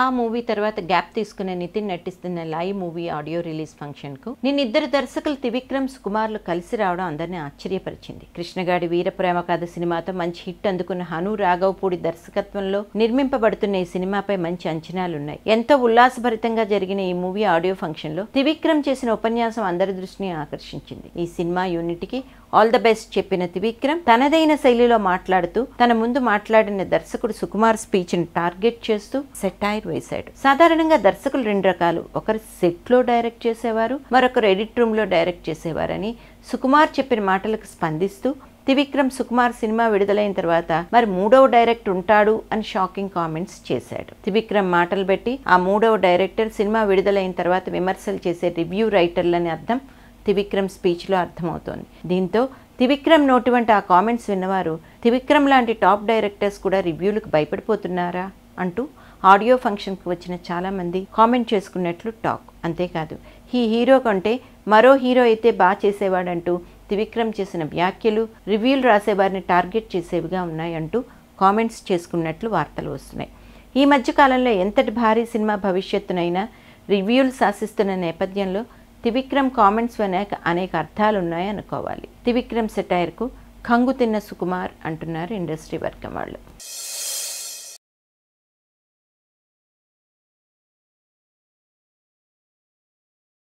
ఆ మూవీ తర్వాత గ్యాప్ తీసుకునే నితిన్ నటిస్తున్న live movie audio release function కు నిన్నిద్దరు దర్శకులు త్రివిక్రమ్ సుకుమార్లు కలిసి రావడం అందరినీ ఆశ్చర్యపరిచింది. కృష్ణగాడి వీరప్రేమ కథ సినిమాతో మంచి హిట్ అందుకున్న హను రాఘవపూడి దర్శకత్వంలో నిర్మింపబడుతున్న ఈ సినిమాపై మంచి అంచనాలున్నాయి. ఎంతో ఉల్లాసభరితంగా జరిగిన ఈ మూవీ ఆడియో ఫంక్షన్ లో త్రివిక్రమ్ చేసిన ఉపన్యాసం అందరి దృష్టిని ఆకర్షించింది. ఈ సినిమా యూనిట్కి ఆల్ ద బెస్ట్ చెప్పిన త్రివిక్రమ్ తనదైన శైలిలో మాట్లాడుతూ తన ముందు మాట్లాడిన దర్శకుడు సుకుమార్ స్పీచ్ ని టార్గెట్ చేస్తూ సెటైర్ వేశాడు. సాధారణంగా దర్శకులు రెండు రకాలు, ఒకరు సెట్ లో డైరెక్ట్ చేసేవారు, మరొకరు ఎడిట్ రూమ్ లో డైరెక్ట్ చేసేవారని సుకుమార్ చెప్పిన మాటలకు స్పందిస్తూ త్రివిక్రమ్ సుకుమార్ సినిమా విడుదలైన తర్వాత మరి మూడవ డైరెక్టర్ ఉంటాడు అని షాకింగ్ కామెంట్స్ చేశాడు. త్రివిక్రమ్ మాటలు బట్టి ఆ మూడవ డైరెక్టర్ సినిమా విడుదలైన తర్వాత విమర్శలు చేసే రివ్యూ రైటర్లని అర్థం త్రివిక్రమ్ స్పీచ్లో అర్థమవుతోంది. దీంతో త్రివిక్రమ్ నోటి వంటి ఆ కామెంట్స్ విన్నవారు త్రివిక్రమ్ లాంటి టాప్ డైరెక్టర్స్ కూడా రివ్యూలకు భయపడిపోతున్నారా అంటూ ఆడియో ఫంక్షన్కి వచ్చిన చాలామంది కామెంట్ చేసుకున్నట్లు టాక్. అంతేకాదు ఈ హీరో కంటే మరో హీరో అయితే బాగా చేసేవాడంటూ త్రివిక్రమ్ చేసిన వ్యాఖ్యలు రివ్యూలు రాసేవారిని టార్గెట్ చేసేవిగా ఉన్నాయంటూ కామెంట్స్ చేసుకున్నట్లు వార్తలు వస్తున్నాయి. ఈ మధ్యకాలంలో ఎంతటి భారీ సినిమా భవిష్యత్తునైనా రివ్యూలు శాసిస్తున్న నేపథ్యంలో త్రివిక్రమ్ కామెంట్స్ అనేక అర్థాలున్నాయి అనుకోవాలి. త్రివిక్రమ్ సెటైర్కు కంగు తిన్న సుకుమార్ అంటున్నారు ఇండస్ట్రీ వర్గం వాళ్ళు.